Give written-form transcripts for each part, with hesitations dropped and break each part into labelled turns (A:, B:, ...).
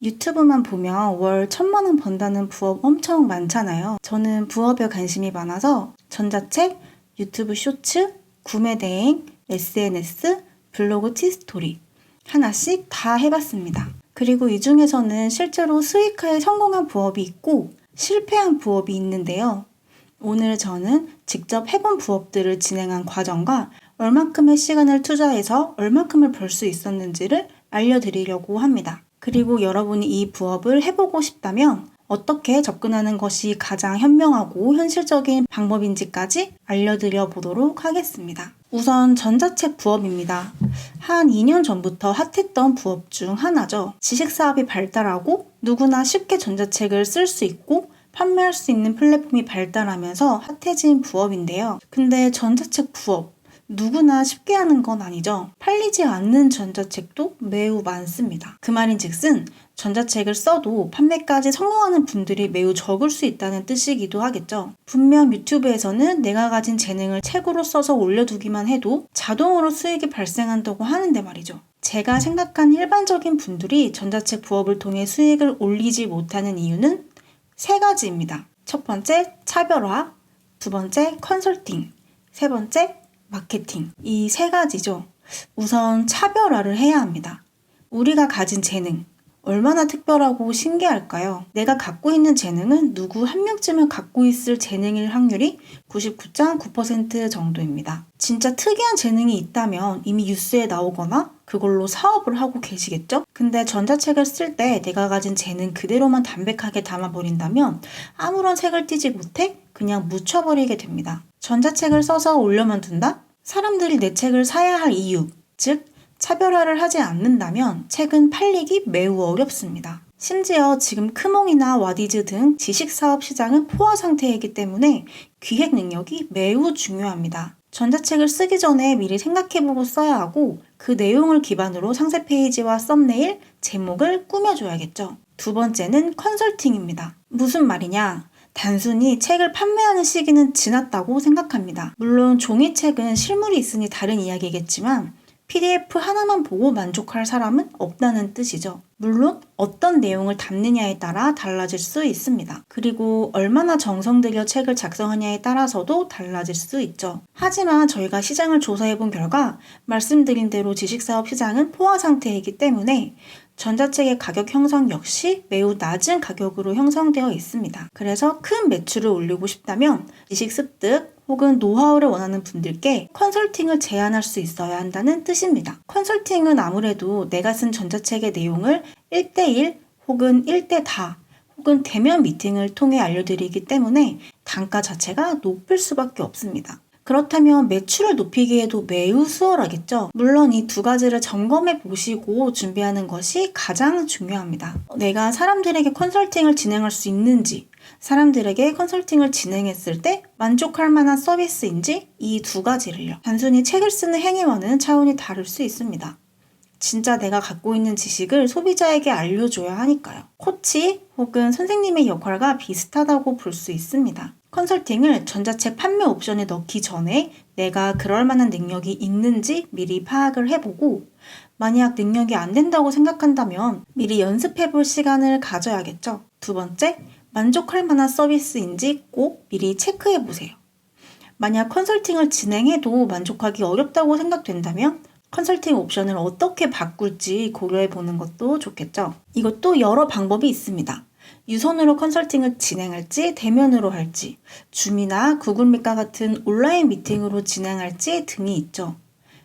A: 유튜브만 보면 월 1,000만 원 번다는 부업 엄청 많잖아요. 저는 부업에 관심이 많아서 전자책, 유튜브 쇼츠, 구매 대행, SNS, 블로그 티스토리 하나씩 다 해봤습니다. 그리고 이 중에서는 실제로 수익화에 성공한 부업이 있고 실패한 부업이 있는데요. 오늘 저는 직접 해본 부업들을 진행한 과정과 얼만큼의 시간을 투자해서 얼만큼을 벌 수 있었는지를 알려드리려고 합니다. 그리고 여러분이 이 부업을 해보고 싶다면 어떻게 접근하는 것이 가장 현명하고 현실적인 방법인지까지 알려드려 보도록 하겠습니다. 우선 전자책 부업입니다. 한 2년 전부터 핫했던 부업 중 하나죠. 지식사업이 발달하고 누구나 쉽게 전자책을 쓸 수 있고 판매할 수 있는 플랫폼이 발달하면서 핫해진 부업인데요. 근데 전자책 부업 누구나 쉽게 하는 건 아니죠. 팔리지 않는 전자책도 매우 많습니다. 그 말인즉슨 전자책을 써도 판매까지 성공하는 분들이 매우 적을 수 있다는 뜻이기도 하겠죠. 분명 유튜브에서는 내가 가진 재능을 책으로 써서 올려두기만 해도 자동으로 수익이 발생한다고 하는데 말이죠. 제가 생각한 일반적인 분들이 전자책 부업을 통해 수익을 올리지 못하는 이유는 3가지입니다. 첫 번째, 차별화. 두 번째, 컨설팅. 세 번째, 마케팅. 이 3가지죠. 우선 차별화를 해야 합니다. 우리가 가진 재능, 얼마나 특별하고 신기할까요? 내가 갖고 있는 재능은 누구 한 명쯤은 갖고 있을 재능일 확률이 99.9% 정도입니다. 진짜 특이한 재능이 있다면 이미 뉴스에 나오거나 그걸로 사업을 하고 계시겠죠? 근데 전자책을 쓸 때 내가 가진 재능 그대로만 담백하게 담아버린다면 아무런 색을 띠지 못해 그냥 묻혀버리게 됩니다. 전자책을 써서 올려만 둔다? 사람들이 내 책을 사야 할 이유, 즉 차별화를 하지 않는다면 책은 팔리기 매우 어렵습니다. 심지어 지금 크몽이나 와디즈 등 지식사업 시장은 포화 상태이기 때문에 기획 능력이 매우 중요합니다. 전자책을 쓰기 전에 미리 생각해보고 써야 하고 그 내용을 기반으로 상세 페이지와 썸네일, 제목을 꾸며줘야겠죠. 두 번째는 컨설팅입니다. 무슨 말이냐? 단순히 책을 판매하는 시기는 지났다고 생각합니다. 물론 종이책은 실물이 있으니 다른 이야기겠지만 PDF 하나만 보고 만족할 사람은 없다는 뜻이죠. 물론 어떤 내용을 담느냐에 따라 달라질 수 있습니다. 그리고 얼마나 정성 들여 책을 작성하냐에 따라서도 달라질 수 있죠. 하지만 저희가 시장을 조사해본 결과 말씀드린 대로 지식사업 시장은 포화 상태이기 때문에 전자책의 가격 형성 역시 매우 낮은 가격으로 형성되어 있습니다. 그래서 큰 매출을 올리고 싶다면 지식 습득 혹은 노하우를 원하는 분들께 컨설팅을 제안할 수 있어야 한다는 뜻입니다. 컨설팅은 아무래도 내가 쓴 전자책의 내용을 1대1 혹은 1대4 혹은 대면 미팅을 통해 알려드리기 때문에 단가 자체가 높을 수밖에 없습니다. 그렇다면 매출을 높이기에도 매우 수월하겠죠. 물론 이 2가지를 점검해 보시고 준비하는 것이 가장 중요합니다. 내가 사람들에게 컨설팅을 진행할 수 있는지, 사람들에게 컨설팅을 진행했을 때 만족할 만한 서비스인지 이 2가지를요. 단순히 책을 쓰는 행위와는 차원이 다를 수 있습니다. 진짜 내가 갖고 있는 지식을 소비자에게 알려줘야 하니까요. 코치 혹은 선생님의 역할과 비슷하다고 볼 수 있습니다. 컨설팅을 전자책 판매 옵션에 넣기 전에 내가 그럴 만한 능력이 있는지 미리 파악을 해보고 만약 능력이 안 된다고 생각한다면 미리 연습해볼 시간을 가져야겠죠. 두 번째, 만족할 만한 서비스인지 꼭 미리 체크해보세요. 만약 컨설팅을 진행해도 만족하기 어렵다고 생각된다면 컨설팅 옵션을 어떻게 바꿀지 고려해보는 것도 좋겠죠. 이것도 여러 방법이 있습니다. 유선으로 컨설팅을 진행할지 대면으로 할지, 줌이나 구글밋과 같은 온라인 미팅으로 진행할지 등이 있죠.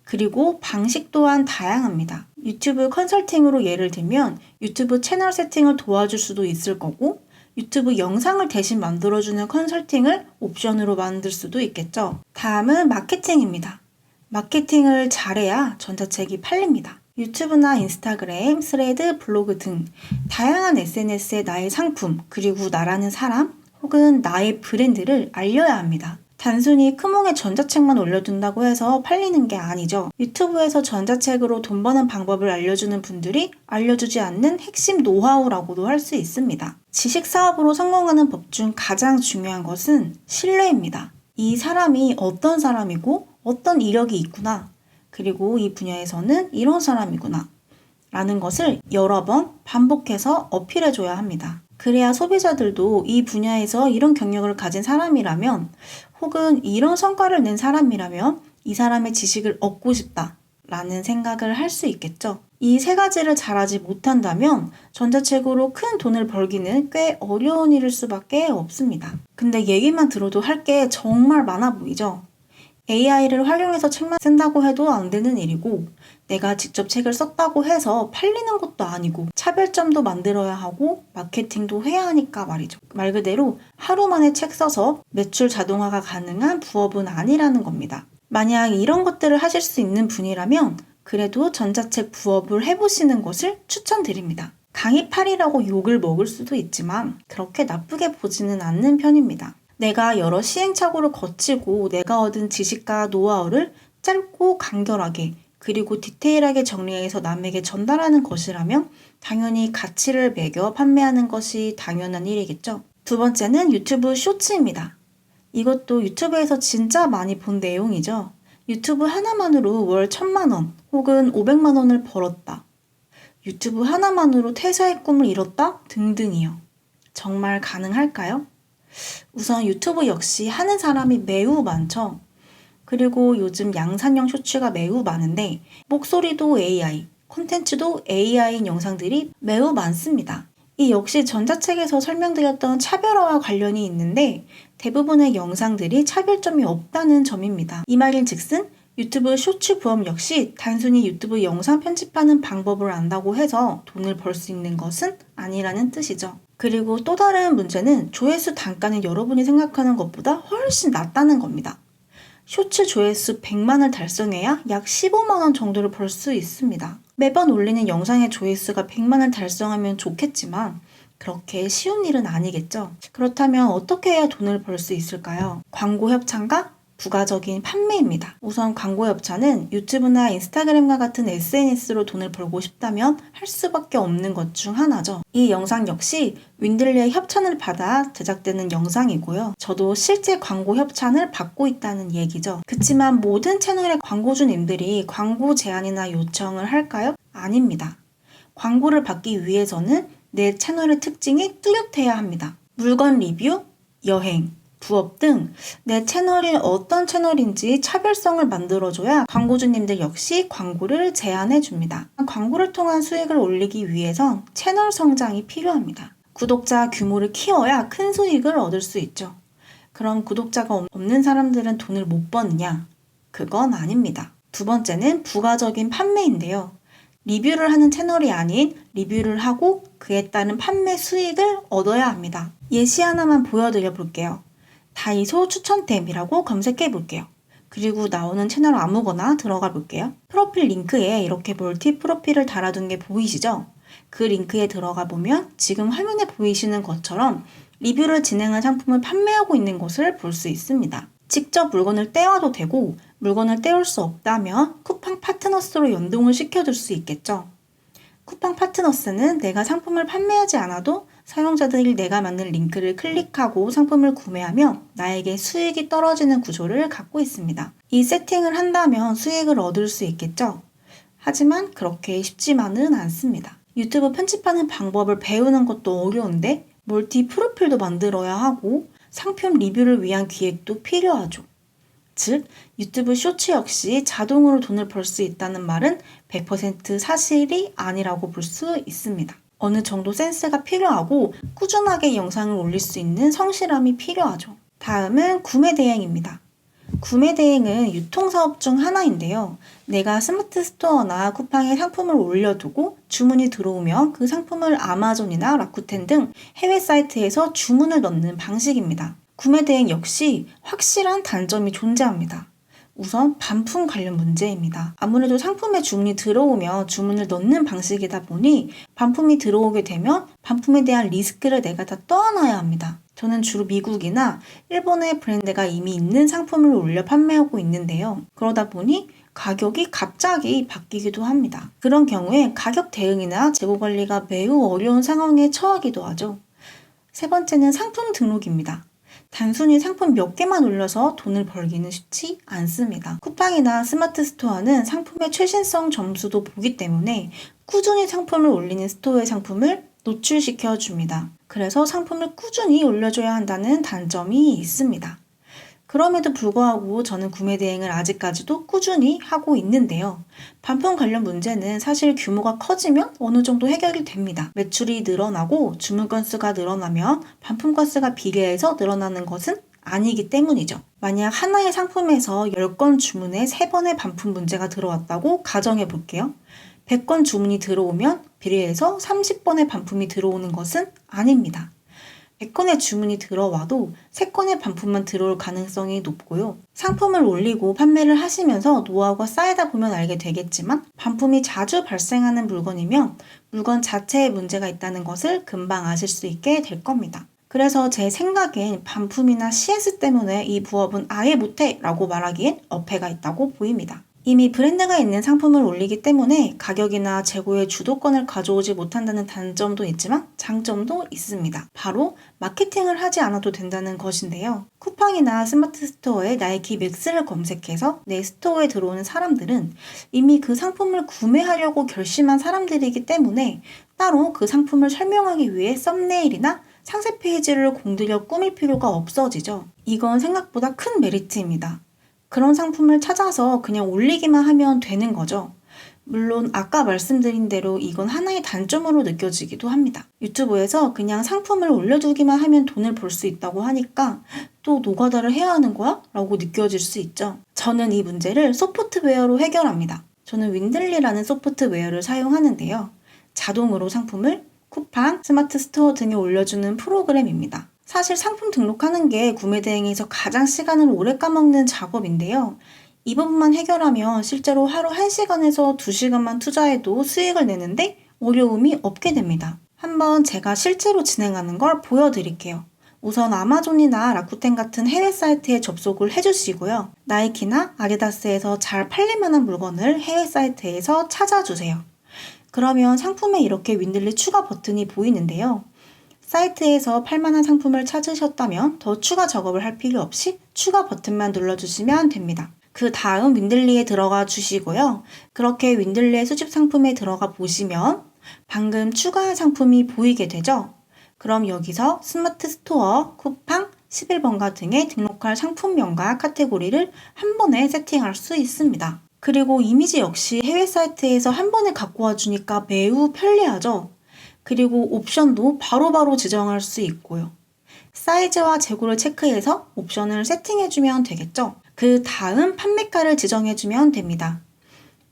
A: 그리고 방식 또한 다양합니다. 유튜브 컨설팅으로 예를 들면 유튜브 채널 세팅을 도와줄 수도 있을 거고 유튜브 영상을 대신 만들어주는 컨설팅을 옵션으로 만들 수도 있겠죠. 다음은 마케팅입니다. 마케팅을 잘해야 전자책이 팔립니다. 유튜브나 인스타그램, 스레드, 블로그 등 다양한 SNS에 나의 상품, 그리고 나라는 사람 혹은 나의 브랜드를 알려야 합니다. 단순히 크몽에 전자책만 올려둔다고 해서 팔리는 게 아니죠. 유튜브에서 전자책으로 돈 버는 방법을 알려주는 분들이 알려주지 않는 핵심 노하우라고도 할 수 있습니다. 지식 사업으로 성공하는 법 중 가장 중요한 것은 신뢰입니다. 이 사람이 어떤 사람이고 어떤 이력이 있구나. 그리고 이 분야에서는 이런 사람이구나. 라는 것을 여러 번 반복해서 어필해줘야 합니다. 그래야 소비자들도 이 분야에서 이런 경력을 가진 사람이라면 혹은 이런 성과를 낸 사람이라면 이 사람의 지식을 얻고 싶다 라는 생각을 할 수 있겠죠. 이 세 가지를 잘하지 못한다면 전자책으로 큰 돈을 벌기는 꽤 어려운 일일 수밖에 없습니다. 근데 얘기만 들어도 할 게 정말 많아 보이죠? AI를 활용해서 책만 쓴다고 해도 안 되는 일이고 내가 직접 책을 썼다고 해서 팔리는 것도 아니고 차별점도 만들어야 하고 마케팅도 해야 하니까 말이죠. 말 그대로 하루 만에 책 써서 매출 자동화가 가능한 부업은 아니라는 겁니다. 만약 이런 것들을 하실 수 있는 분이라면 그래도 전자책 부업을 해보시는 것을 추천드립니다. 강의팔이라고 욕을 먹을 수도 있지만 그렇게 나쁘게 보지는 않는 편입니다. 내가 여러 시행착오를 거치고 내가 얻은 지식과 노하우를 짧고 간결하게 그리고 디테일하게 정리해서 남에게 전달하는 것이라면 당연히 가치를 매겨 판매하는 것이 당연한 일이겠죠. 두 번째는 유튜브 쇼츠입니다. 이것도 유튜브에서 진짜 많이 본 내용이죠. 유튜브 하나만으로 월 1,000만 원 혹은 500만 원을 벌었다. 유튜브 하나만으로 퇴사의 꿈을 이뤘다 등등이요. 정말 가능할까요? 우선 유튜브 역시 하는 사람이 매우 많죠. 그리고 요즘 양산형 쇼츠가 매우 많은데 목소리도 AI, 콘텐츠도 AI인 영상들이 매우 많습니다. 이 역시 전자책에서 설명드렸던 차별화와 관련이 있는데 대부분의 영상들이 차별점이 없다는 점입니다. 이 말인즉슨 유튜브 쇼츠 부업 역시 단순히 유튜브 영상 편집하는 방법을 안다고 해서 돈을 벌 수 있는 것은 아니라는 뜻이죠. 그리고 또 다른 문제는 조회수 단가는 여러분이 생각하는 것보다 훨씬 낮다는 겁니다. 쇼츠 조회수 100만을 달성해야 약 15만 원 정도를 벌 수 있습니다. 매번 올리는 영상의 조회수가 100만을 달성하면 좋겠지만 그렇게 쉬운 일은 아니겠죠. 그렇다면 어떻게 해야 돈을 벌 수 있을까요? 광고 협찬과 부가적인 판매입니다. 우선 광고 협찬은 유튜브나 인스타그램과 같은 SNS로 돈을 벌고 싶다면 할 수밖에 없는 것 중 하나죠. 이 영상 역시 윈들리의 협찬을 받아 제작되는 영상이고요. 저도 실제 광고 협찬을 받고 있다는 얘기죠. 그치만 모든 채널의 광고주님들이 광고 제안이나 요청을 할까요? 아닙니다. 광고를 받기 위해서는 내 채널의 특징이 뚜렷해야 합니다. 물건 리뷰, 여행, 부업 등 내 채널이 어떤 채널인지 차별성을 만들어줘야 광고주님들 역시 광고를 제안해 줍니다. 광고를 통한 수익을 올리기 위해선 채널 성장이 필요합니다. 구독자 규모를 키워야 큰 수익을 얻을 수 있죠. 그럼 구독자가 없는 사람들은 돈을 못 버느냐? 그건 아닙니다. 두 번째는 부가적인 판매인데요. 리뷰를 하는 채널이 아닌 리뷰를 하고 그에 따른 판매 수익을 얻어야 합니다. 예시 하나만 보여드려 볼게요. 다이소 추천템이라고 검색해 볼게요. 그리고 나오는 채널 아무거나 들어가 볼게요. 프로필 링크에 이렇게 멀티 프로필을 달아둔 게 보이시죠? 그 링크에 들어가 보면 지금 화면에 보이시는 것처럼 리뷰를 진행한 상품을 판매하고 있는 것을 볼 수 있습니다. 직접 물건을 떼와도 되고 물건을 떼올 수 없다면 쿠팡 파트너스로 연동을 시켜줄 수 있겠죠. 쿠팡 파트너스는 내가 상품을 판매하지 않아도 사용자들이 내가 만든 링크를 클릭하고 상품을 구매하면 나에게 수익이 떨어지는 구조를 갖고 있습니다. 이 세팅을 한다면 수익을 얻을 수 있겠죠? 하지만 그렇게 쉽지만은 않습니다. 유튜브 편집하는 방법을 배우는 것도 어려운데 멀티 프로필도 만들어야 하고 상품 리뷰를 위한 기획도 필요하죠. 즉, 유튜브 쇼츠 역시 자동으로 돈을 벌 수 있다는 말은 100% 사실이 아니라고 볼 수 있습니다. 어느 정도 센스가 필요하고 꾸준하게 영상을 올릴 수 있는 성실함이 필요하죠. 다음은 구매 대행입니다. 구매 대행은 유통사업 중 하나인데요. 내가 스마트 스토어나 쿠팡에 상품을 올려두고 주문이 들어오면 그 상품을 아마존이나 라쿠텐 등 해외 사이트에서 주문을 넣는 방식입니다. 구매 대행 역시 확실한 단점이 존재합니다. 우선 반품 관련 문제입니다. 아무래도 상품에 주문이 들어오면 주문을 넣는 방식이다 보니 반품이 들어오게 되면 반품에 대한 리스크를 내가 다 떠안아야 합니다. 저는 주로 미국이나 일본의 브랜드가 이미 있는 상품을 올려 판매하고 있는데요. 그러다 보니 가격이 갑자기 바뀌기도 합니다. 그런 경우에 가격 대응이나 재고 관리가 매우 어려운 상황에 처하기도 하죠. 세 번째는 상품 등록입니다. 단순히 상품 몇 개만 올려서 돈을 벌기는 쉽지 않습니다. 쿠팡이나 스마트 스토어는 상품의 최신성 점수도 보기 때문에 꾸준히 상품을 올리는 스토어의 상품을 노출시켜 줍니다. 그래서 상품을 꾸준히 올려줘야 한다는 단점이 있습니다. 그럼에도 불구하고 저는 구매 대행을 아직까지도 꾸준히 하고 있는데요. 반품 관련 문제는 사실 규모가 커지면 어느 정도 해결이 됩니다. 매출이 늘어나고 주문 건수가 늘어나면 반품 건수가 비례해서 늘어나는 것은 아니기 때문이죠. 만약 하나의 상품에서 10건 주문에 3번의 반품 문제가 들어왔다고 가정해 볼게요. 100건 주문이 들어오면 비례해서 30번의 반품이 들어오는 것은 아닙니다. 100건의 주문이 들어와도 3건의 반품만 들어올 가능성이 높고요. 상품을 올리고 판매를 하시면서 노하우가 쌓이다 보면 알게 되겠지만 반품이 자주 발생하는 물건이면 물건 자체에 문제가 있다는 것을 금방 아실 수 있게 될 겁니다. 그래서 제 생각엔 반품이나 CS 때문에 이 부업은 아예 못해 라고 말하기엔 어폐가 있다고 보입니다. 이미 브랜드가 있는 상품을 올리기 때문에 가격이나 재고의 주도권을 가져오지 못한다는 단점도 있지만 장점도 있습니다. 바로 마케팅을 하지 않아도 된다는 것인데요. 쿠팡이나 스마트 스토어에 나이키 맥스를 검색해서 내 스토어에 들어오는 사람들은 이미 그 상품을 구매하려고 결심한 사람들이기 때문에 따로 그 상품을 설명하기 위해 썸네일이나 상세 페이지를 공들여 꾸밀 필요가 없어지죠. 이건 생각보다 큰 메리트입니다. 그런 상품을 찾아서 그냥 올리기만 하면 되는 거죠. 물론 아까 말씀드린 대로 이건 하나의 단점으로 느껴지기도 합니다. 유튜브에서 그냥 상품을 올려두기만 하면 돈을 벌 수 있다고 하니까 또 노가다를 해야 하는 거야? 라고 느껴질 수 있죠. 저는 이 문제를 소프트웨어로 해결합니다. 저는 윈들리라는 소프트웨어를 사용하는데요. 자동으로 상품을 쿠팡, 스마트 스토어 등에 올려주는 프로그램입니다. 사실 상품 등록하는 게 구매 대행에서 가장 시간을 오래 까먹는 작업인데요. 이 부분만 해결하면 실제로 하루 1시간에서 2시간만 투자해도 수익을 내는데 어려움이 없게 됩니다. 한번 제가 실제로 진행하는 걸 보여드릴게요. 우선 아마존이나 라쿠텐 같은 해외 사이트에 접속을 해주시고요. 나이키나 아디다스에서 잘 팔릴만한 물건을 해외 사이트에서 찾아주세요. 그러면 상품에 이렇게 윈들리 추가 버튼이 보이는데요. 사이트에서 팔만한 상품을 찾으셨다면 더 추가 작업을 할 필요 없이 추가 버튼만 눌러주시면 됩니다. 그 다음 윈들리에 들어가 주시고요. 그렇게 윈들리의 수집 상품에 들어가 보시면 방금 추가한 상품이 보이게 되죠. 그럼 여기서 스마트 스토어, 쿠팡, 11번가 등에 등록할 상품명과 카테고리를 한 번에 세팅할 수 있습니다. 그리고 이미지 역시 해외 사이트에서 한 번에 갖고 와주니까 매우 편리하죠. 그리고 옵션도 바로바로 지정할 수 있고요. 사이즈와 재고를 체크해서 옵션을 세팅해주면 되겠죠. 그 다음 판매가를 지정해주면 됩니다.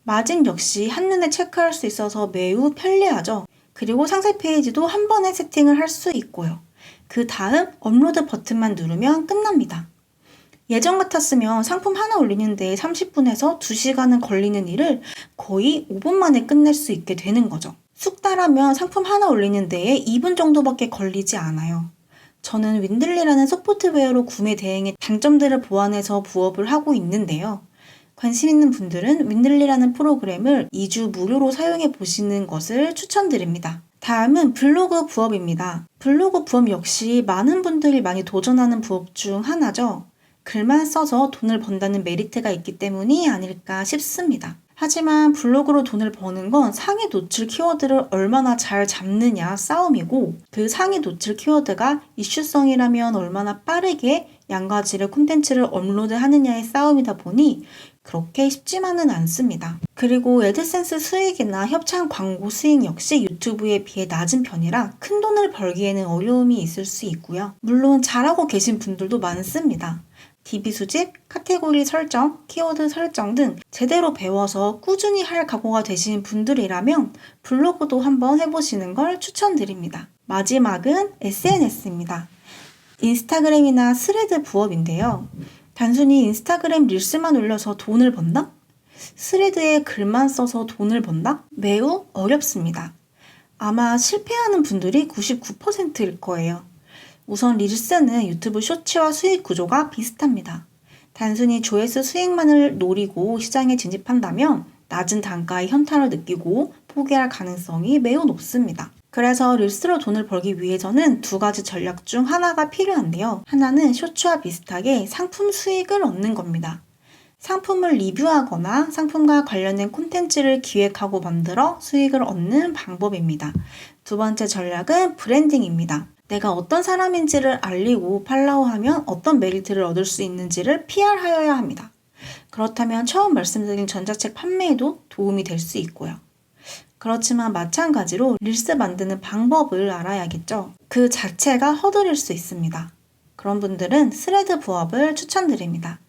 A: 마진 역시 한눈에 체크할 수 있어서 매우 편리하죠. 그리고 상세 페이지도 한 번에 세팅을 할 수 있고요. 그 다음 업로드 버튼만 누르면 끝납니다. 예전 같았으면 상품 하나 올리는데 30분에서 2시간은 걸리는 일을 거의 5분 만에 끝낼 수 있게 되는 거죠. 숙달하면 상품 하나 올리는 데에 2분 정도밖에 걸리지 않아요. 저는 윈들리라는 소프트웨어로 구매 대행의 장점들을 보완해서 부업을 하고 있는데요. 관심 있는 분들은 윈들리라는 프로그램을 2주 무료로 사용해 보시는 것을 추천드립니다. 다음은 블로그 부업입니다. 블로그 부업 역시 많은 분들이 많이 도전하는 부업 중 하나죠. 글만 써서 돈을 번다는 메리트가 있기 때문이 아닐까 싶습니다. 하지만 블로그로 돈을 버는 건 상위 노출 키워드를 얼마나 잘 잡느냐 싸움이고 그 상위 노출 키워드가 이슈성이라면 얼마나 빠르게 양과 질의 콘텐츠를 업로드하느냐의 싸움이다 보니 그렇게 쉽지만은 않습니다. 그리고 애드센스 수익이나 협찬 광고 수익 역시 유튜브에 비해 낮은 편이라 큰 돈을 벌기에는 어려움이 있을 수 있고요. 물론 잘하고 계신 분들도 많습니다. DB 수집, 카테고리 설정, 키워드 설정 등 제대로 배워서 꾸준히 할 각오가 되신 분들이라면 블로그도 한번 해보시는 걸 추천드립니다. 마지막은 SNS입니다. 인스타그램이나 스레드 부업인데요. 단순히 인스타그램 릴스만 올려서 돈을 번다? 스레드에 글만 써서 돈을 번다? 매우 어렵습니다. 아마 실패하는 분들이 99%일 거예요. 우선 릴스는 유튜브 쇼츠와 수익 구조가 비슷합니다. 단순히 조회수 수익만을 노리고 시장에 진입한다면 낮은 단가의 현타를 느끼고 포기할 가능성이 매우 높습니다. 그래서 릴스로 돈을 벌기 위해서는 두 가지 전략 중 하나가 필요한데요. 하나는 쇼츠와 비슷하게 상품 수익을 얻는 겁니다. 상품을 리뷰하거나 상품과 관련된 콘텐츠를 기획하고 만들어 수익을 얻는 방법입니다. 두 번째 전략은 브랜딩입니다. 내가 어떤 사람인지를 알리고 팔로우하면 어떤 메리트를 얻을 수 있는지를 PR하여야 합니다. 그렇다면 처음 말씀드린 전자책 판매에도 도움이 될 수 있고요. 그렇지만 마찬가지로 릴스 만드는 방법을 알아야겠죠. 그 자체가 허들일 수 있습니다. 그런 분들은 스레드 부업을 추천드립니다.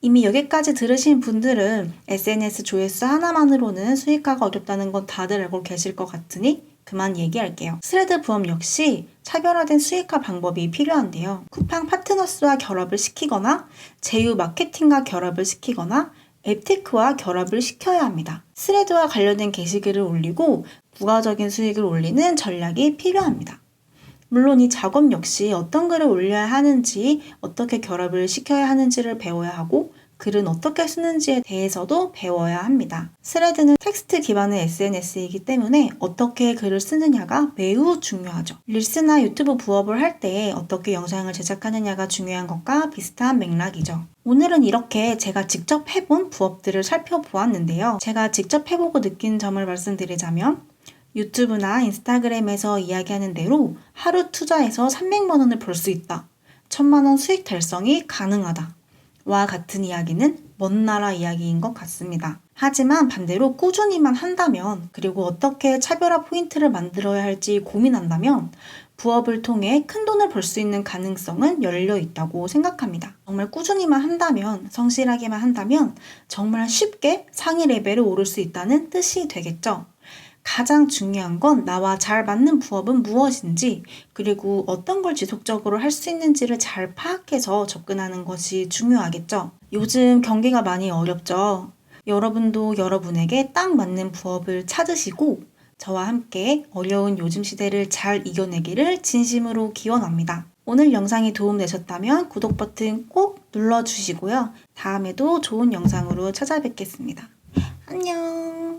A: 이미 여기까지 들으신 분들은 SNS 조회수 하나만으로는 수익화가 어렵다는 건 다들 알고 계실 것 같으니 그만 얘기할게요. 스레드 부업 역시 차별화된 수익화 방법이 필요한데요. 쿠팡 파트너스와 결합을 시키거나 제휴 마케팅과 결합을 시키거나 앱테크와 결합을 시켜야 합니다. 스레드와 관련된 게시글을 올리고 부가적인 수익을 올리는 전략이 필요합니다. 물론 이 작업 역시 어떤 글을 올려야 하는지, 어떻게 결합을 시켜야 하는지를 배워야 하고 글은 어떻게 쓰는지에 대해서도 배워야 합니다. 스레드는 텍스트 기반의 SNS이기 때문에 어떻게 글을 쓰느냐가 매우 중요하죠. 릴스나 유튜브 부업을 할 때 어떻게 영상을 제작하느냐가 중요한 것과 비슷한 맥락이죠. 오늘은 이렇게 제가 직접 해본 부업들을 살펴보았는데요. 제가 직접 해보고 느낀 점을 말씀드리자면 유튜브나 인스타그램에서 이야기하는 대로 하루 투자해서 300만 원을 벌 수 있다. 1000만 원 수익 달성이 가능하다. 와 같은 이야기는 먼 나라 이야기인 것 같습니다. 하지만 반대로 꾸준히만 한다면, 그리고 어떻게 차별화 포인트를 만들어야 할지 고민한다면 부업을 통해 큰 돈을 벌 수 있는 가능성은 열려 있다고 생각합니다. 정말 꾸준히만 한다면, 성실하게만 한다면 정말 쉽게 상위 레벨에 오를 수 있다는 뜻이 되겠죠. 가장 중요한 건 나와 잘 맞는 부업은 무엇인지, 그리고 어떤 걸 지속적으로 할 수 있는지를 잘 파악해서 접근하는 것이 중요하겠죠. 요즘 경기가 많이 어렵죠. 여러분도 여러분에게 딱 맞는 부업을 찾으시고 저와 함께 어려운 요즘 시대를 잘 이겨내기를 진심으로 기원합니다. 오늘 영상이 도움되셨다면 구독 버튼 꼭 눌러주시고요. 다음에도 좋은 영상으로 찾아뵙겠습니다. 안녕.